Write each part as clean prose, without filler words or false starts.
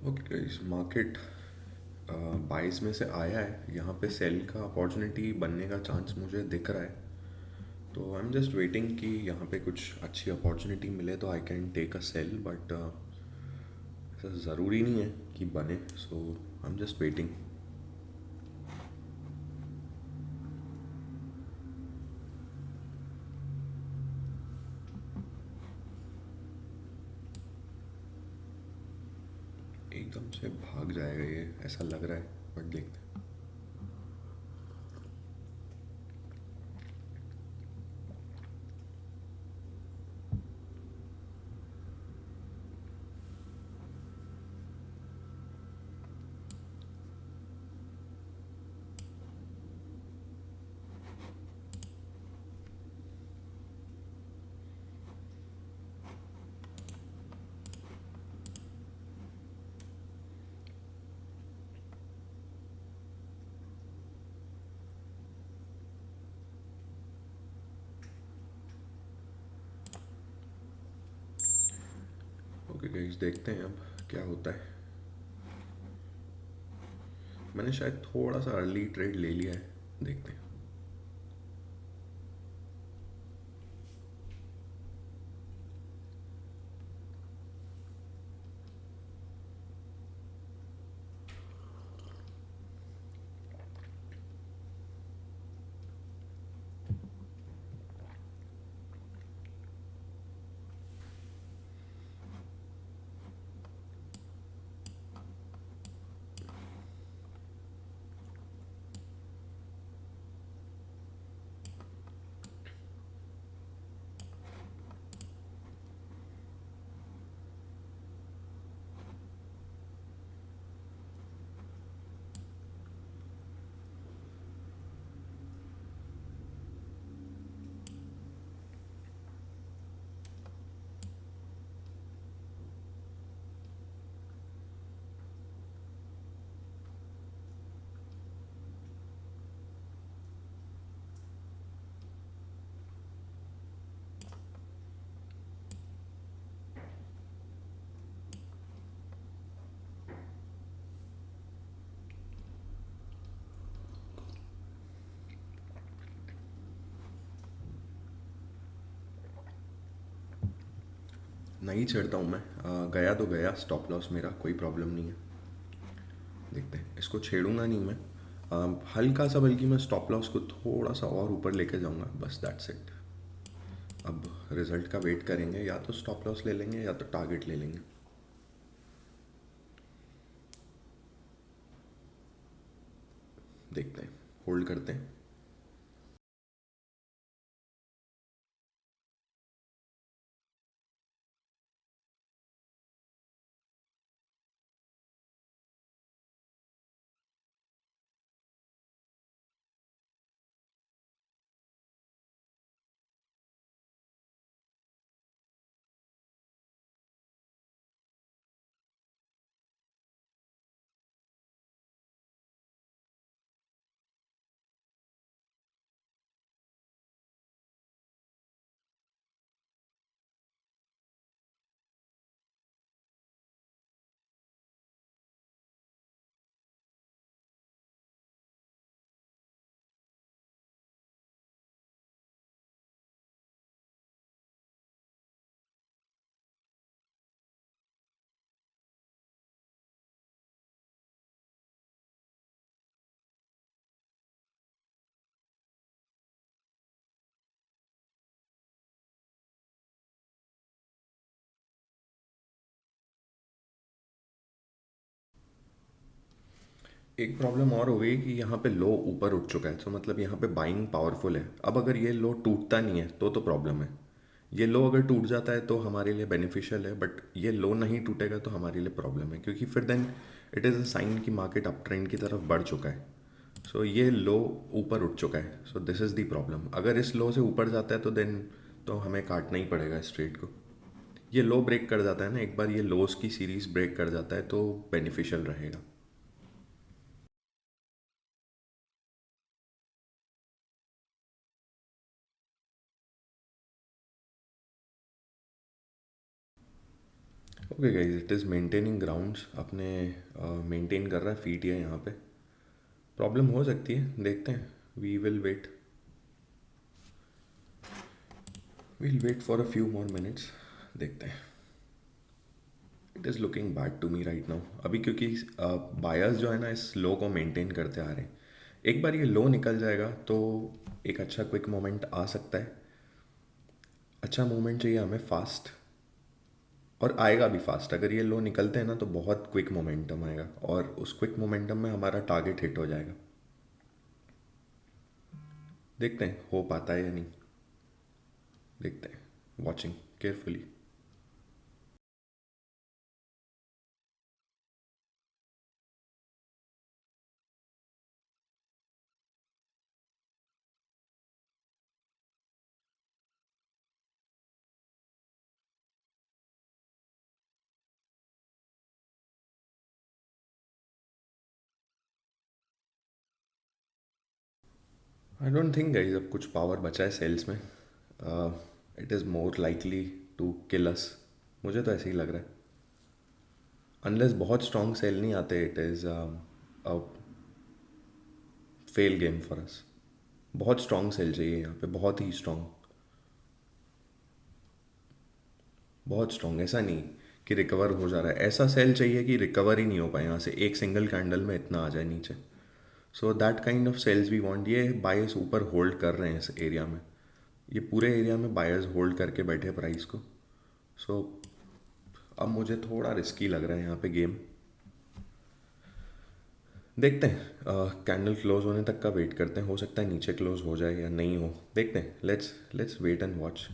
Okay guys, market बाइस में से आया है। यहाँ पे सेल का अपॉर्चुनिटी बनने का चांस मुझे दिख रहा है। तो आई एम जस्ट वेटिंग कि यहाँ पे कुछ अच्छी अपॉर्चुनिटी मिले तो I can take a sell, but ऐसा ज़रूरी नहीं है कि बने। So I am just waiting. एकदम से भाग जाएगा ये, ऐसा लग रहा है, बट देखते हैं। ओके गाइस, देखते हैं अब क्या होता है। मैंने शायद थोड़ा सा अर्ली ट्रेड ले लिया है, देखते हैं। नहीं छेड़ता हूँ मैं। गया तो गया, स्टॉप लॉस मेरा, कोई प्रॉब्लम नहीं है। देखते हैं, इसको छेड़ूंगा नहीं मैं। हल्का सा, बल्कि मैं स्टॉप लॉस को थोड़ा सा और ऊपर लेके जाऊंगा, बस दैट्स इट। अब रिजल्ट का वेट करेंगे, या तो स्टॉप लॉस ले लेंगे या तो टारगेट ले लेंगे। देखते हैं, होल्ड करते हैं। एक प्रॉब्लम और हो गई कि यहाँ पे लो ऊपर उठ चुका है, तो मतलब यहाँ पे बाइंग पावरफुल है। अब अगर ये लो टूटता नहीं है तो प्रॉब्लम है। ये लो अगर टूट जाता है तो हमारे लिए बेनिफिशियल है, बट ये लो नहीं टूटेगा तो हमारे लिए प्रॉब्लम है, क्योंकि फिर then it is a sign कि मार्केट अप ट्रेंड की तरफ बढ़ चुका है। सो ये लो ऊपर उठ चुका है, so this is the problem. अगर इस लो से ऊपर जाता है तो देन तो हमें काटना ही पड़ेगा इस ट्रेड को। ये लो ब्रेक कर जाता है ना एक बार, ये लोस की सीरीज ब्रेक कर जाता है तो बेनिफिशियल रहेगा। Okay guys, it is maintaining grounds, अपने मेंटेन कर रहा है फीट है यहाँ पे। प्रॉब्लम हो सकती है, देखते हैं। We will wait for a few more minutes, देखते हैं। It is looking bad to me right now अभी, क्योंकि बायर्स जो है ना इस लो को मेंटेन करते आ रहे हैं। एक बार ये लो निकल जाएगा तो एक अच्छा क्विक मोमेंट आ सकता है। अच्छा मोमेंट चाहिए हमें फास्ट, और आएगा भी फास्ट। अगर ये लो निकलते हैं ना तो बहुत क्विक मोमेंटम आएगा, और उस क्विक मोमेंटम में हमारा टारगेट हिट हो जाएगा। देखते हैं हो पाता है या नहीं, देखते हैं। Watching carefully. I don't think guys अब कुछ पावर बचा है सेल्स में। It is more likely to kill us, मुझे तो ऐसे ही लग रहा है। अनलेस बहुत स्ट्रॉन्ग सेल नहीं आते, it is a fail game for us. बहुत स्ट्रॉन्ग सेल चाहिए यहाँ पे, बहुत ही स्ट्रॉन्ग, बहुत स्ट्रॉन्ग। ऐसा नहीं कि रिकवर हो जा रहा है, ऐसा सेल चाहिए कि रिकवर ही नहीं हो पाए यहाँ से, एक सिंगल कैंडल में इतना आ जाए नीचे। So that kind of sells we want. ये बायर्स ऊपर होल्ड कर रहे हैं इस एरिया में, ये पूरे एरिया में बायर्स होल्ड करके बैठे प्राइस को। सो अब मुझे थोड़ा रिस्की लग रहा है यहाँ पे गेम। देखते हैं, कैंडल क्लोज होने तक का वेट करते हैं, हो सकता है नीचे क्लोज हो जाए या नहीं हो, देखते हैं। Let's wait and watch.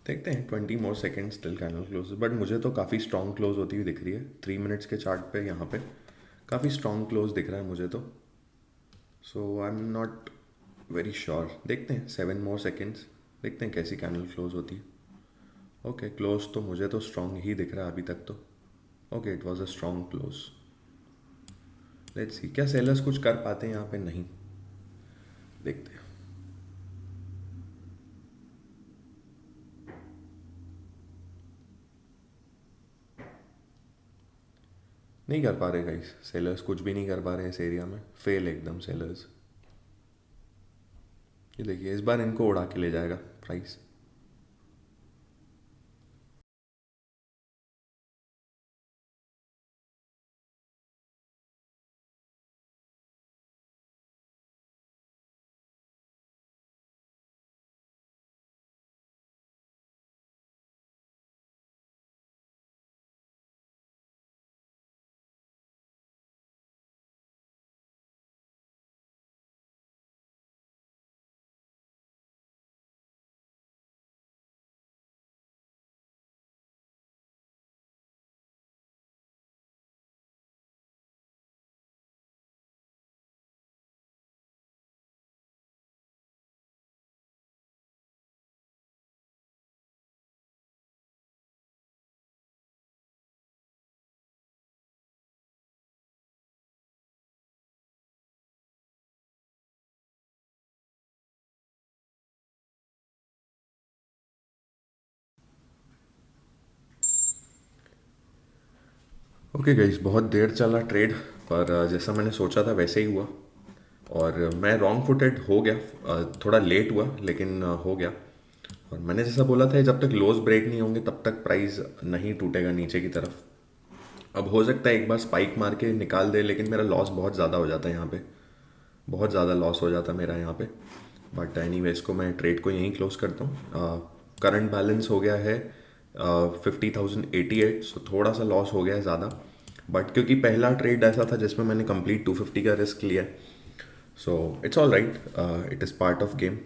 देखते हैं, 20 more second still candle close, but मुझे तो काफ़ी स्ट्रॉन्ग क्लोज होती हुई दिख रही है 3 मिनट्स के चार्ट पे। यहाँ पे काफ़ी स्ट्रॉन्ग क्लोज दिख रहा है मुझे तो। So I am not very sure, देखते हैं 7 मोर सेकेंड्स, देखते हैं कैसी कैंडल क्लोज होती है। ओके, क्लोज तो मुझे तो स्ट्रॉन्ग ही दिख रहा है अभी तक तो। Okay, it was a strong close. Let's see क्या सेलर्स कुछ कर पाते हैं यहाँ पे, नहीं, देखते हैं। नहीं कर पा रहे गाइस, सेलर्स कुछ भी नहीं कर पा रहे हैं इस एरिया में, फेल एकदम सेलर्स। ये देखिए, इस बार इनको उड़ा के ले जाएगा प्राइस। ओके गाइस, बहुत देर चला ट्रेड, पर जैसा मैंने सोचा था वैसे ही हुआ। और मैं रॉन्ग फुटेड हो गया, थोड़ा लेट हुआ लेकिन हो गया। और मैंने जैसा बोला था, जब तक लोज ब्रेक नहीं होंगे तब तक प्राइस नहीं टूटेगा नीचे की तरफ। अब हो सकता है एक बार स्पाइक मार के निकाल दे, लेकिन मेरा लॉस बहुत ज़्यादा हो जाता है यहाँ पे, बहुत ज़्यादा लॉस हो जाता है मेरा यहाँ पे। बट एनी वे, इसको मैं ट्रेड को यहीं क्लोज करता हूँ। करंट बैलेंस हो गया है 50,088, सो थोड़ा सा लॉस हो गया है ज़्यादा, बट क्योंकि पहला ट्रेड ऐसा था जिसमें मैंने कंप्लीट 250 का रिस्क लिया, so it's all right, it is part of game.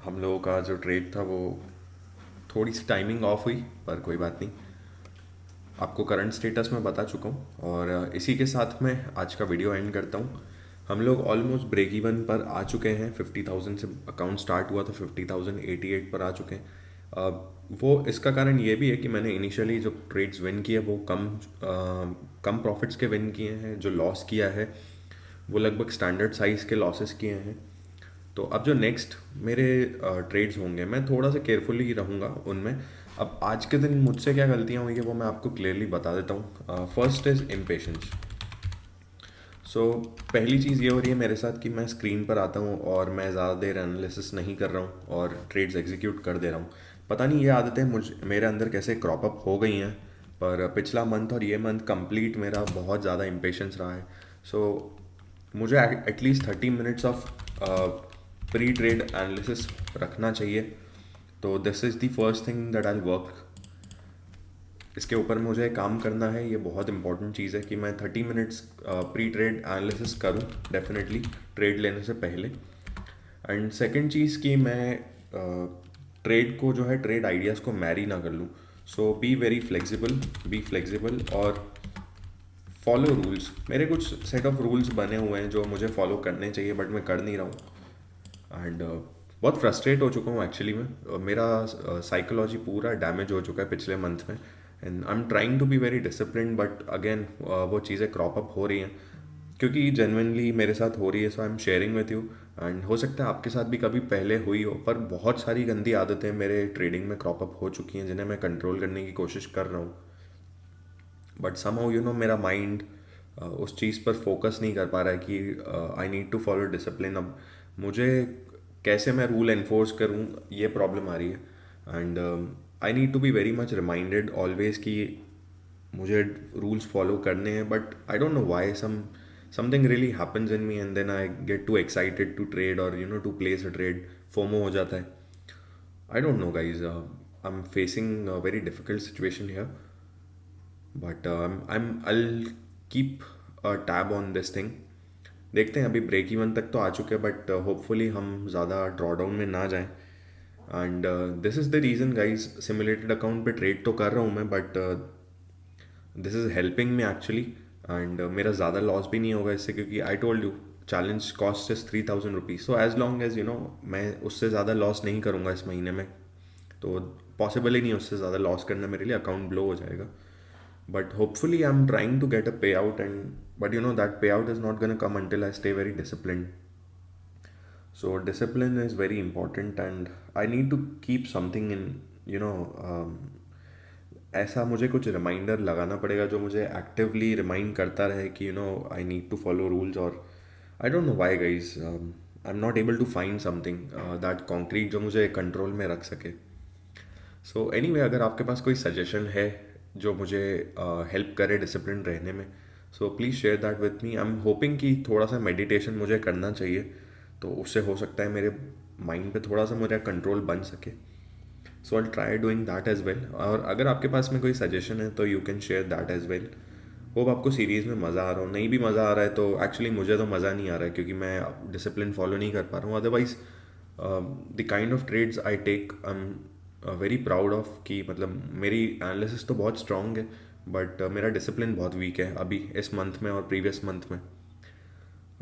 हम लोगों का जो ट्रेड था वो थोड़ी सी टाइमिंग ऑफ हुई, पर कोई बात नहीं। आपको करंट स्टेटस मैं बता चुका हूँ, और इसी के साथ मैं आज का वीडियो एंड करता हूँ। हम लोग ऑलमोस्ट ब्रेक इवन पर आ चुके हैं। 50,000 से अकाउंट स्टार्ट हुआ तो 50,088 पर आ चुके हैं। वो इसका कारण ये भी है कि मैंने इनिशियली जो ट्रेड्स विन किए वो कम प्रॉफिट्स के विन किए हैं। जो लॉस किया है वो लगभग स्टैंडर्ड साइज़ के लॉसेस किए हैं। तो अब जो नेक्स्ट मेरे ट्रेड्स होंगे मैं थोड़ा सा केयरफुली रहूँगा उनमें। अब आज के दिन मुझसे क्या गलतियाँ हुई है वो मैं आपको क्लियरली बता देता हूँ। First is impatience. पहली चीज़ ये हो रही है मेरे साथ कि मैं स्क्रीन पर आता हूँ और मैं ज़्यादा देर एनालिसिस नहीं कर रहा हूँ और ट्रेड्स एग्जीक्यूट कर दे रहा हूँ। पता नहीं ये आदतें मेरे अंदर कैसे क्रॉप अप हो गई हैं, पर पिछला मंथ और ये मंथ कंप्लीट मेरा बहुत ज़्यादा इम्पेशंस रहा है। सो मुझे at least 30 minutes of pre trade analysis रखना चाहिए। तो this is the first thing that I work. इसके ऊपर मुझे काम करना है। ये बहुत इंपॉर्टेंट चीज़ है कि मैं 30 मिनट्स प्री ट्रेड एनालिसिस करूँ डेफिनेटली ट्रेड लेने से पहले। एंड सेकंड चीज़ कि मैं ट्रेड को जो है ट्रेड आइडियाज़ को मैरी ना कर लूँ। सो बी फ्लेक्सिबल और फॉलो रूल्स। मेरे कुछ सेट ऑफ रूल्स बने हुए हैं जो मुझे फॉलो करने चाहिए बट मैं कर नहीं रहा हूँ। एंड बहुत फ्रस्ट्रेट हो चुका हूँ एक्चुअली में। मेरा साइकोलॉजी पूरा डैमेज हो चुका है पिछले मंथ में। And I am trying to be very discipline but again वो चीज़ें क्रॉप अप हो रही हैं क्योंकि जेन्युइनली मेरे साथ हो रही है। So I am sharing with you. And हो सकता है आपके साथ भी कभी पहले हुई हो, पर बहुत सारी गंदी आदतें मेरे ट्रेडिंग में क्रॉप अप हो चुकी हैं जिन्हें मैं कंट्रोल करने की कोशिश कर रहा हूँ। बट समहाउ मेरा माइंड उस चीज़ पर फोकस नहीं कर पा रहा है कि I need to follow discipline. अब मुझे कैसे मैं रूल एनफोर्स करूँ ये प्रॉब्लम आ रही है। And I need to be very much reminded always कि मुझे रूल्स फॉलो करने हैं। But I don't know why something really happens in me and then I get too excited to trade और to place a trade. FOMO हो जाता है। I don't know guys, I am facing a very difficult situation here but I'll keep a tab on this thing। देखते हैं। अभी break even तक तो आ चुके हैं बट होपफुली हम ज़्यादा ड्रॉडाउन में ना जाएं। And this is the reason guys, simulated account पे ट्रेड तो कर रहा हूँ मैं but this is helping me actually. And मेरा ज़्यादा लॉस भी नहीं होगा इससे क्योंकि I told you challenge cost is 3,000 rupees. So as long as मैं उससे ज़्यादा लॉस नहीं करूँगा इस महीने में। तो पॉसिबल ही नहीं उससे ज़्यादा लॉस करना मेरे लिए, अकाउंट ब्लो हो जाएगा। But hopefully I'm trying to get a payout, but that payout is not going to come until I stay very disciplined. So discipline is very important and I need to keep something in, ऐसा मुझे कुछ reminder लगाना पड़ेगा जो मुझे actively remind करता रहे कि I need to follow rules. और I don't know why guys, I am not able to find something that concrete जो मुझे कंट्रोल में रख सके। सो एनीवे, अगर आपके पास कोई सजेशन है जो मुझे हेल्प करे डिसिप्लिन रहने में, so please share that with me. I am hoping कि थोड़ा सा मेडिटेशन मुझे करना चाहिए तो उससे हो सकता है मेरे माइंड पे थोड़ा सा मेरा कंट्रोल बन सके। So I try doing that as well. और अगर आपके पास में कोई सजेशन है तो you can share that as well. Hope आपको सीरीज़ में मज़ा आ रहा हो। नहीं भी मज़ा आ रहा है तो एक्चुअली मुझे तो मज़ा नहीं आ रहा है क्योंकि मैं डिसिप्लिन फॉलो नहीं कर पा रहा हूँ। Otherwise the kind of trades I take I am very proud of कि मतलब मेरी एनालिसिस तो बहुत स्ट्रॉन्ग है बट मेरा डिसिप्लिन बहुत वीक है अभी इस मंथ में और प्रीवियस मंथ में।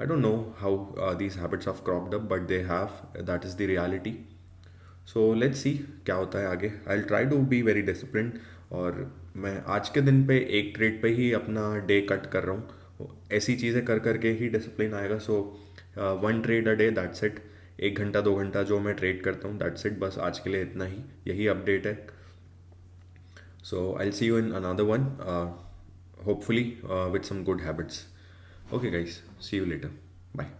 I don't know how these habits of cropped up but they have, that is the reality. So let's see क्या होता है आगे। I try to be very disciplined और मैं आज के दिन पे एक ट्रेड पे ही अपना डे कट कर रहा हूँ। ऐसी चीज़ें कर करके ही डिसिप्लिन आएगा। सो 1 trade a day, that's it. 1 घंटा 2 घंटा जो मैं ट्रेड करता हूँ, दैट्स इट। बस आज के लिए इतना ही, यही अपडेट है। So I will see you in another one, hopefully with some good habits. Okay guys, see you later, bye.